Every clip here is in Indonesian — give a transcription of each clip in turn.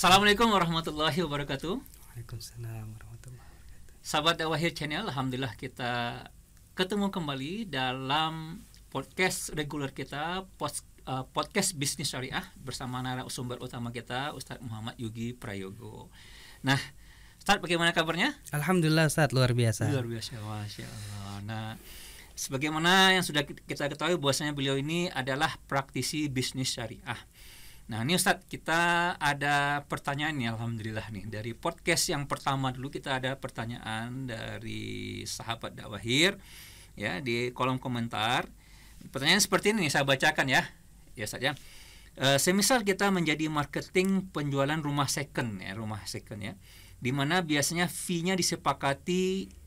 Assalamualaikum warahmatullahi wabarakatuh. Waalaikumsalam warahmatullahi wabarakatuh. Sahabat Dakwahir Channel, alhamdulillah kita ketemu kembali dalam podcast reguler kita, podcast bisnis syariah bersama narasumber utama kita, Ustadz Muhammad Yugi Prayogo. Nah, Ustadz, bagaimana kabarnya? Alhamdulillah Ustadz, luar biasa. Luar biasa, Masya Allah. Nah, sebagaimana yang sudah kita ketahui bahwasanya beliau ini adalah praktisi bisnis syariah. Nah, ini Ustadz, kita ada pertanyaan nih, alhamdulillah nih. Dari podcast yang pertama dulu kita ada pertanyaan dari sahabat Dakwahir ya di kolom komentar. Pertanyaan seperti ini nih, saya bacakan ya. Ya saja. Semisal kita menjadi marketing penjualan rumah second ya, di mana biasanya fee-nya disepakati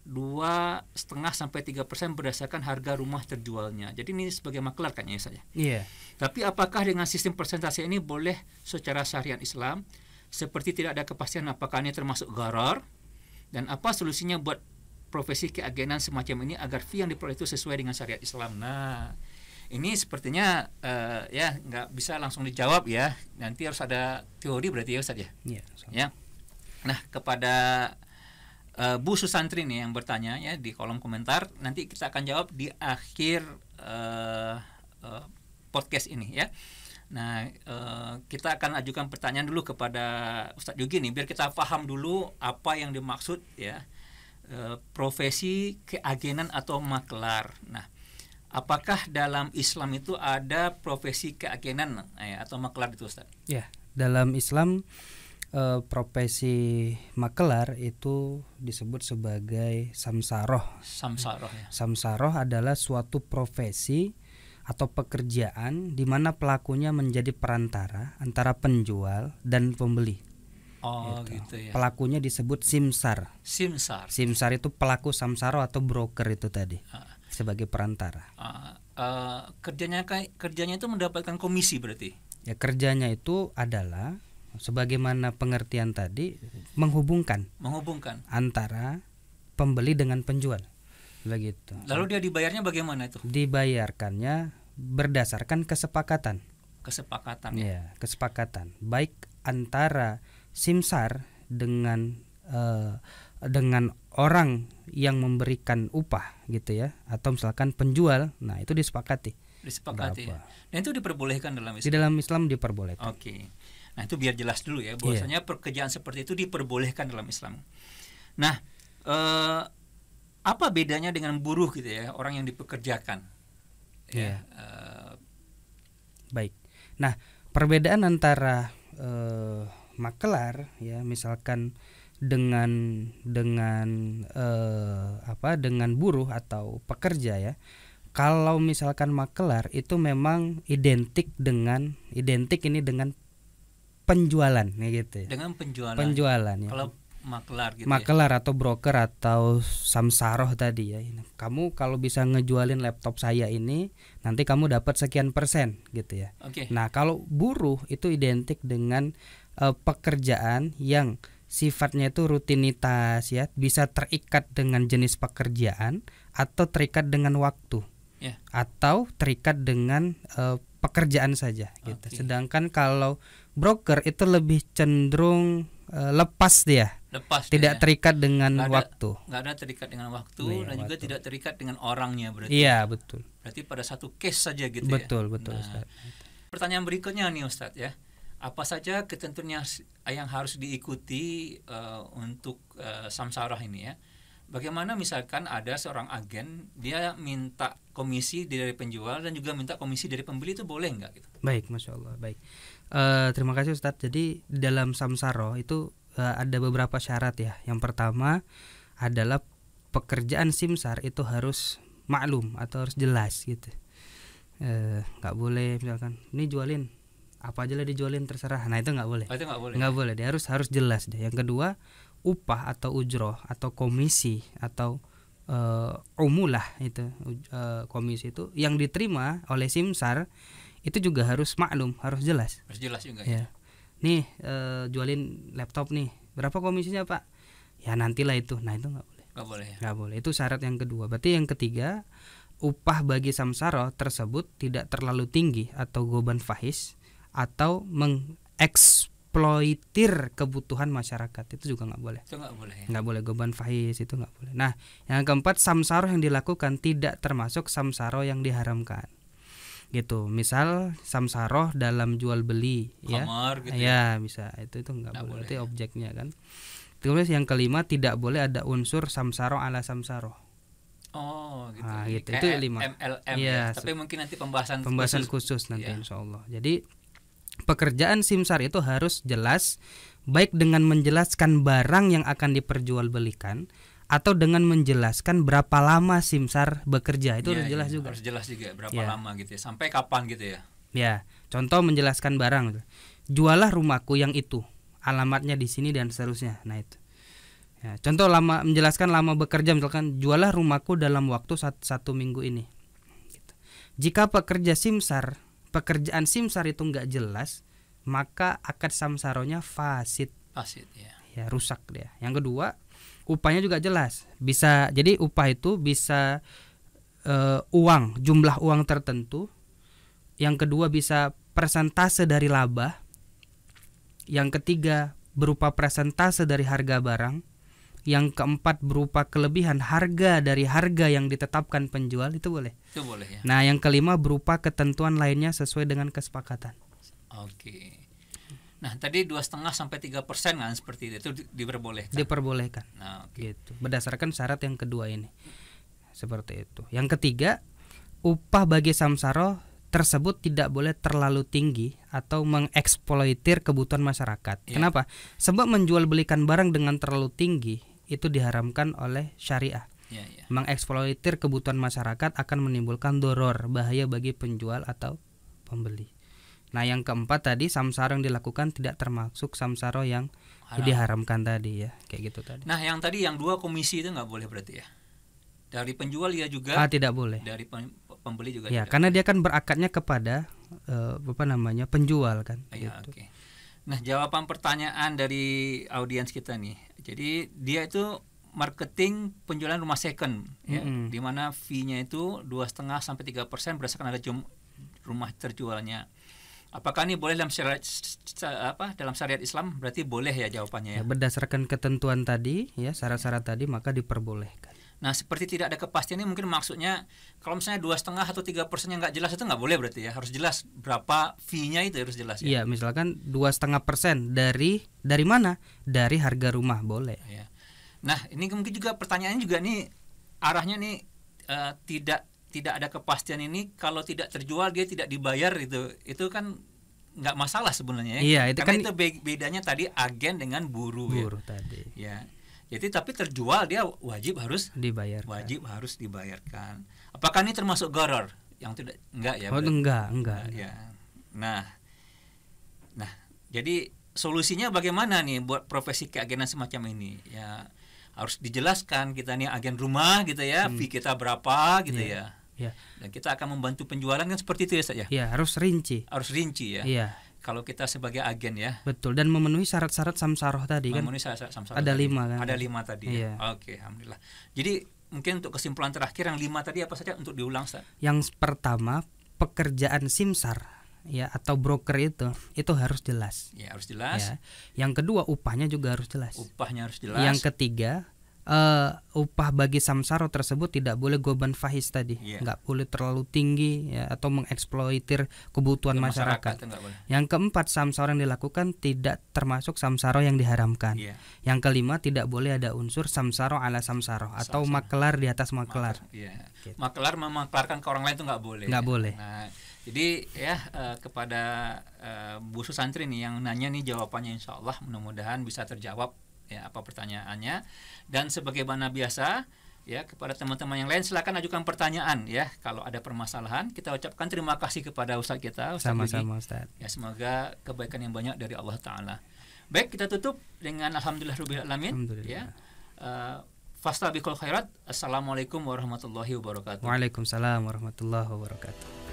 2,5 sampai 3% berdasarkan harga rumah terjualnya. Jadi ini sebagai maklar kan ya saya. Iya. Tapi apakah dengan sistem persentase ini boleh secara syariat Islam? Seperti tidak ada kepastian apakah ini termasuk gharar, dan apa solusinya buat profesi keagenan semacam ini agar fee yang diperoleh itu sesuai dengan syariat Islam. Nah, ini sepertinya ya nggak bisa langsung dijawab ya. Nanti harus ada teori berarti ya Ustaz ya. Iya. Ya. Nah, kepada Bu Susantri nih yang bertanya ya di kolom komentar, nanti kita akan jawab di akhir podcast ini ya. Nah, kita akan ajukan pertanyaan dulu kepada Ustadz Yugi nih, biar kita paham dulu apa yang dimaksud ya profesi keagenan atau maklar. Nah, apakah dalam Islam itu ada profesi keagenan atau maklar itu Ustadz? Ya, dalam Islam profesi makelar itu disebut sebagai samsaroh. Samsaroh ya. Samsaroh adalah suatu profesi atau pekerjaan di mana pelakunya menjadi perantara antara penjual dan pembeli. Oh gitu ya. Pelakunya disebut simsar. Simsar. Simsar itu pelaku samsaroh atau broker itu tadi sebagai perantara. Kerjanya itu mendapatkan komisi berarti? Ya, kerjanya itu adalah sebagaimana pengertian tadi, menghubungkan antara pembeli dengan penjual, begitu. Lalu dia dibayarnya bagaimana itu? Dibayarkannya berdasarkan kesepakatan. Ya, kesepakatan baik antara simsar dengan orang yang memberikan upah gitu ya, atau misalkan penjual. Nah, itu disepakati. Ya. Dan itu diperbolehkan dalam Islam. Di dalam Islam diperbolehkan. Oke. Nah, itu biar jelas dulu ya, bahwasanya pekerjaan seperti itu diperbolehkan dalam Islam. Nah, apa bedanya dengan buruh gitu ya, orang yang dipekerjakan? Ya. Baik. Nah, perbedaan antara makelar ya, misalkan dengan buruh atau pekerja ya. Kalau misalkan makelar itu memang identik dengan penjualan ya gitu ya. Dengan penjualan. Ya. Kalau maklar gitu maklar ya, atau broker atau samsaroh tadi ya. Kamu kalau bisa ngejualin laptop saya ini, nanti kamu dapat sekian persen gitu ya. Okay. Nah, kalau buruh itu identik dengan pekerjaan yang sifatnya itu rutinitas ya, bisa terikat dengan jenis pekerjaan atau terikat dengan waktu. Atau terikat dengan pekerjaan saja gitu. Sedangkan kalau broker itu lebih cenderung lepas dia. Tidak terikat dengan waktu. Nggak ada terikat dengan waktu dan juga tidak terikat dengan orangnya berarti. Iya, betul. Berarti pada satu case saja gitu betul, ya. Betul, Ustaz. Pertanyaan berikutnya nih Ustaz ya. Apa saja ketentuan yang harus diikuti untuk samsarah ini ya? Bagaimana misalkan ada seorang agen, dia minta komisi dari penjual dan juga minta komisi dari pembeli, itu boleh nggak gitu? Baik, Masya Allah. Baik. Terima kasih Ustadz. Jadi dalam samsaroh itu ada beberapa syarat ya. Yang pertama adalah pekerjaan simsar itu harus maklum atau harus jelas gitu. Nggak boleh misalkan ini jualin apa aja lah, dijualin terserah. Nah, itu nggak boleh. Itu nggak boleh. Nggak boleh. Dia harus jelas deh. Yang kedua, upah atau ujroh atau komisi atau umulah itu komisi itu yang diterima oleh simsar itu juga harus maklum, harus jelas. Harus jelas juga ya. Nih jualin laptop nih, berapa komisinya Pak? Ya nantilah itu. Nah, itu nggak boleh. Nggak boleh. Ya? Nggak boleh. Itu syarat yang kedua. Berarti yang ketiga, upah bagi samsara tersebut tidak terlalu tinggi atau goban fahis atau mengeksploitir kebutuhan masyarakat, itu juga nggak boleh. Itu nggak boleh ya. Nggak boleh goban faiz, itu nggak boleh. Nah, yang keempat, samsaro yang dilakukan tidak termasuk samsaro yang diharamkan. Gitu. Misal samsaro dalam jual beli, Kamar, gitu ya bisa. Itu nggak boleh. Itu objeknya kan. Terus yang kelima, tidak boleh ada unsur samsaro ala samsaro. Oh, gitu. Nah, gitu. Kayak Itu 5. MLM ya. Tapi mungkin nanti pembahasan khusus nanti ya. insya Allah. Jadi pekerjaan simsar itu harus jelas, baik dengan menjelaskan barang yang akan diperjualbelikan atau dengan menjelaskan berapa lama simsar bekerja. Itu harus jelas juga. Harus jelas juga berapa lama gitu ya. Sampai kapan gitu ya. Ya, contoh menjelaskan barang. Jualah rumahku yang itu, alamatnya di sini dan seterusnya. Nah itu. Ya, contoh menjelaskan lama bekerja, misalkan jualah rumahku dalam waktu 1 minggu ini. Gitu. Jika pekerjaan simsar itu nggak jelas, maka akad samsaronya fasid. Fasid ya. Ya, rusak dia. Yang kedua, upahnya juga jelas. Jadi upah itu bisa uang, jumlah uang tertentu. Yang kedua bisa persentase dari laba. Yang ketiga berupa persentase dari harga barang. Yang keempat berupa kelebihan harga dari harga yang ditetapkan penjual, itu boleh. Itu boleh ya. Nah, yang kelima berupa ketentuan lainnya sesuai dengan kesepakatan. Oke. Nah, tadi 2,5 sampai 3% kan seperti itu diperbolehkan. Diperbolehkan. Nah, gitu. Berdasarkan syarat yang kedua ini. Seperti itu. Yang ketiga, upah bagi samsaro tersebut tidak boleh terlalu tinggi atau mengeksploitir kebutuhan masyarakat. Ya. Kenapa? Sebab menjual belikan barang dengan terlalu tinggi itu diharamkan oleh syariah. Ya. Mengeksploitir kebutuhan masyarakat akan menimbulkan doror, bahaya bagi penjual atau pembeli. Nah, yang keempat tadi, samsaro yang dilakukan tidak termasuk samsaro yang diharamkan tadi ya, kayak gitu tadi. Nah, yang tadi yang 2 komisi itu nggak boleh berarti ya? Dari penjual ya juga? Tidak boleh. Dari pembeli juga ya, tidak. karena dia kan berakadnya kepada penjual kan. Ya, gitu. Oke. Nah, jawaban pertanyaan dari audiens kita nih. Jadi dia itu marketing penjualan rumah second, ya, di mana fee-nya itu 2,5 sampai 3% berdasarkan harga rumah terjualnya. Apakah ini boleh dalam syariat Islam? Berarti boleh ya jawabannya ya. Berdasarkan ketentuan tadi, ya syarat-syarat tadi, maka diperbolehkan. Nah, seperti tidak ada kepastian ini mungkin maksudnya kalau misalnya 2,5 atau 3% yang nggak jelas itu nggak boleh berarti ya, harus jelas berapa fee-nya itu harus jelas ya. Iya, misalkan 2,5% dari mana? Dari harga rumah boleh. Ya. Nah, ini mungkin juga pertanyaannya juga nih arahnya nih tidak ada kepastian ini, kalau tidak terjual dia tidak dibayar itu kan nggak masalah sebenarnya ya. Iya, itu karena kan itu bedanya tadi agen dengan buruh ya. Tadi. Ya. Jadi tapi terjual dia wajib harus dibayarkan. Apakah ini termasuk gharar? Yang enggak ya? Enggak. Ya. Nah, jadi solusinya bagaimana nih buat profesi keagenan semacam ini? Ya harus dijelaskan kita nih agen rumah gitu ya, fee kita berapa gitu ya. Ya. Dan kita akan membantu penjualan kan seperti itu ya saja. Ya, harus rinci. Ya. Iya. Kalau kita sebagai agen ya. Betul, dan memenuhi syarat-syarat samsaroh tadi kan. Memenuhi syarat samsaroh. Ada 5 kan. Ada 5 tadi ya. Oke, alhamdulillah. Jadi mungkin untuk kesimpulan terakhir yang 5 tadi apa saja untuk diulang, Ustaz? Yang pertama, pekerjaan simsar ya atau broker itu harus jelas. Ya, harus jelas. Ya. Yang kedua, upahnya juga harus jelas. Upahnya harus jelas. Yang ketiga, upah bagi samsaro tersebut tidak boleh goban fahis tadi, nggak boleh terlalu tinggi ya, atau mengeksploitir kebutuhan masyarakat. Yang keempat, samsaro yang dilakukan tidak termasuk samsaro yang diharamkan. Yang kelima, tidak boleh ada unsur samsaro ala samsaro atau makelar di atas makelar. Gitu. Makelar memaklarkan ke orang lain itu nggak boleh. Nggak boleh. Nah, jadi ya kepada Bu Susantri nih yang nanya nih, jawabannya insya Allah mudah-mudahan bisa terjawab ya apa pertanyaannya. Dan sebagaimana biasa ya, kepada teman-teman yang lain silakan ajukan pertanyaan ya. Kalau ada permasalahan, kita ucapkan terima kasih kepada Ustaz kita, Ustaz. Sama-sama, Ustaz. Ya, semoga kebaikan yang banyak dari Allah Ta'ala. Baik, kita tutup dengan alhamdulillahirabbil alamin ya. Fastabiqul khairat. Assalamualaikum warahmatullahi wabarakatuh. Waalaikumsalam warahmatullahi wabarakatuh.